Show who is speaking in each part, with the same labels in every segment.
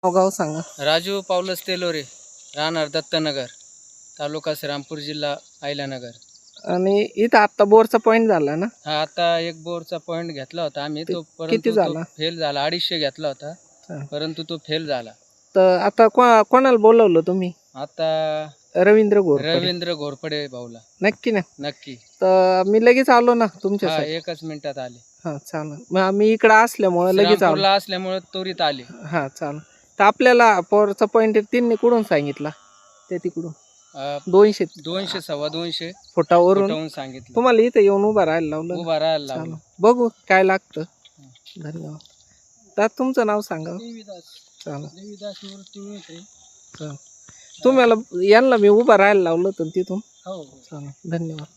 Speaker 1: गाव सांगा.
Speaker 2: राजू पावलस तेलोरे, राहणार दत्तनगर, तालुका श्रीरामपूर, जिल्हा अहिल्यानगर.
Speaker 1: आणि इथं आता बोरचा पॉइंट झाला ना?
Speaker 2: हा, आता एक बोरचा पॉइंट घेतला होता आम्ही, तो
Speaker 1: किती
Speaker 2: परंतु
Speaker 1: झाला?
Speaker 2: तो फेल झाला. 250 घेतला होता,
Speaker 1: हा.
Speaker 2: परंतु तो फेल झाला.
Speaker 1: तर आता कोणाला बोलवलं तुम्ही?
Speaker 2: आता
Speaker 1: रवींद्र घोरपडे.
Speaker 2: रवींद्र घोरपडे भाऊला.
Speaker 1: नक्की ना?
Speaker 2: नक्की.
Speaker 1: तर मी लगेच आलो ना
Speaker 2: हा,
Speaker 1: तुमच्यासाठी.
Speaker 2: 1 मिनिटात आले.
Speaker 1: हा चालेल. मग मी इकडे असल्यामुळे लगेच आलो.
Speaker 2: श्रीरामपूरला असल्यामुळे त्वरित आले.
Speaker 1: हा चालेल. तर आपल्याला बोरचा पॉइंट तीन कुठून सांगितला? ते तिकडून 200
Speaker 2: 200-2.25
Speaker 1: फुटावरून
Speaker 2: सांगितलं.
Speaker 1: तुम्हाला इथं येऊन उभा राहायला लावलं.
Speaker 2: उभा राहायला लावलं.
Speaker 1: चालेल. बघू काय लागतं. धन्यवाद. तर तुमचं नाव सांगा. चालेल. चालेल. तुम्हाला यांना मी उभा राहायला लावलं तर तिथून.
Speaker 2: हो.
Speaker 1: चालेल. धन्यवाद.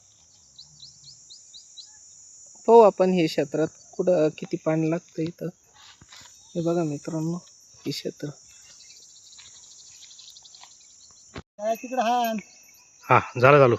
Speaker 1: पाहू आपण हे क्षेत्रात कुठं किती पाणी लागतं इथं. हे बघा मित्रांनो, हे क्षेत्र.
Speaker 3: हा झालं चालू.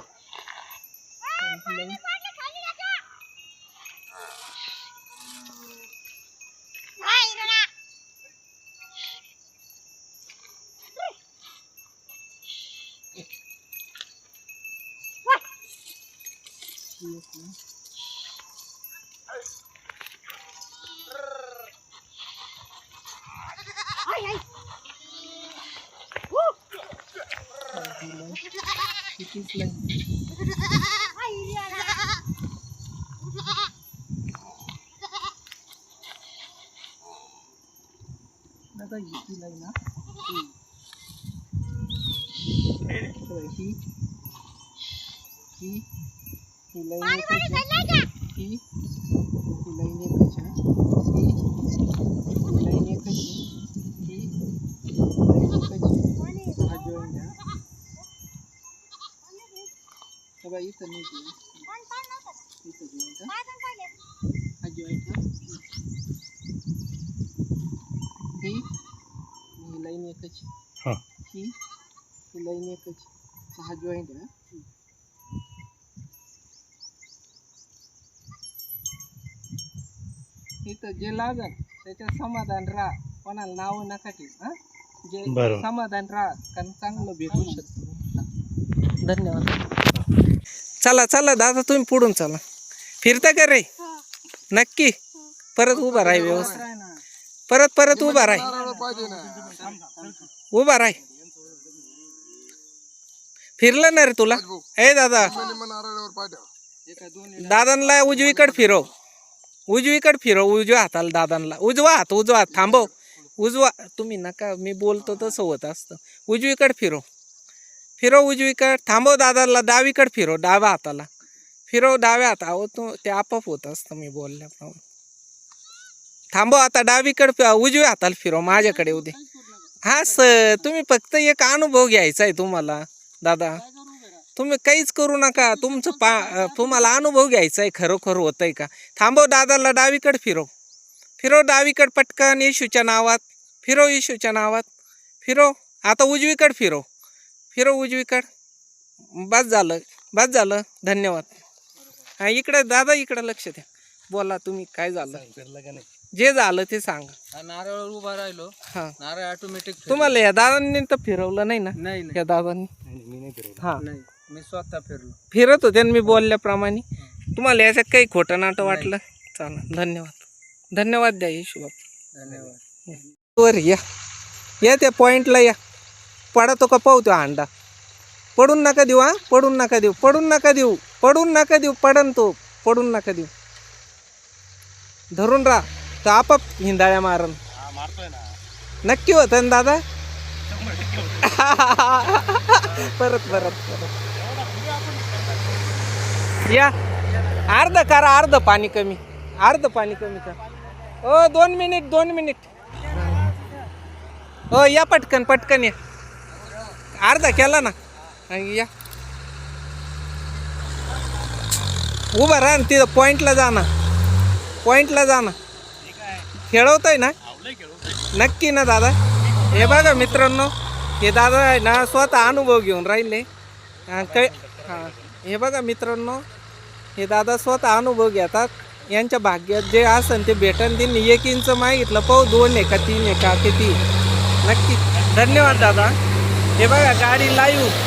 Speaker 1: इथं जे लागल त्याच्यात समाधान राहा, कोणाला नाव नका ठेवू. जे
Speaker 3: बरोबर.
Speaker 1: समाधान राहा, कारण चांगलं भेटू शकतो. धन्यवाद. चला चला दादा, तुम्ही पुढून चला. फिरता का रे? नक्की. परत उभा राहा व्यवस्थित. परत उभा राहा. उभा राहा. फिरलं ना रे तुला? ए दादा, दादांना उजवीकडे फिरव. उजवीकडे फिरव. उजव्या हाताला दादांना. उजवा हात थांबव. उजवा. तुम्ही नका, मी बोलतो तसं होत असतं. उजवीकडे फिरव उजवीकडे. थांबव दादाला. डावीकडे फिरव. डाव्या हाताला फिरव. डाव्या हात. अहो तू ते आपोआप होत असतं मी बोलल्याप्रमाणे. थांबव आता. डावीकडे उजव्या हाताला फिरव. माझ्याकडे येऊ दे. हा सर, तुम्ही फक्त एक अनुभव घ्यायचा आहे तुम्हाला दादा. तुम्ही काहीच करू नका. तुम्हाला अनुभव घ्यायचा आहे, खरोखर होतंय का. थांबव. दादाला डावीकडे फिरव डावीकडे पटकन. येशूच्या नावात फिरव. येशूच्या नावात फिरव. आता उजवीकडे फिरव उजवीकडे. बस झालं. धन्यवाद. हा, इकडे दादा, इकडे लक्ष द्या. बोला तुम्ही, काय झालं? जे झालं ते सांगा.
Speaker 2: नारळ उभा राहिलो.
Speaker 1: हा,
Speaker 2: नारळ ऑटोमॅटिक.
Speaker 1: तुम्हाला या दादांनी तर फिरवलं नाही ना?
Speaker 2: नाही.
Speaker 1: या दादांनी. हा,
Speaker 2: नाही, मी स्वतः फिरलो.
Speaker 1: फिरत होते मी बोलल्याप्रमाणे. तुम्हाला याच्यात काही खोटं नाटं वाटलं? चालेल. धन्यवाद द्या येशू बाप्पा.
Speaker 2: धन्यवाद.
Speaker 1: वर या त्या पॉइंटला या. पडतो का पाहू तो हांडा. पडून नका देऊ. हा, पडून नका देऊ. पडून नका देऊ. धरून राहा. तर आपाप हिंदाळ्या मारण. नक्की होत ना दादा. परत या. अर्ध पाणी कमी कर. 2 मिनिट. हो, या पटकन या. अर्धा केला ना. या, उभा राहा. तिथं पॉइंटला जा ना. खेळवतोय ना? नक्की ना दादा. हे बघा मित्रांनो, हे दादा आहे ना, स्वतः अनुभव घेऊन राहिले. हे बघा मित्रांनो, हे दादा स्वतः अनुभव घेतात. यांच्या भाग्यात जे असेल ते भेटन. त्यांनी 1 इंच मागितलं. पाहू 2 आहे का 3 आहे का किती. नक्की. धन्यवाद दादा. हे बघा गाडी लाईव्ह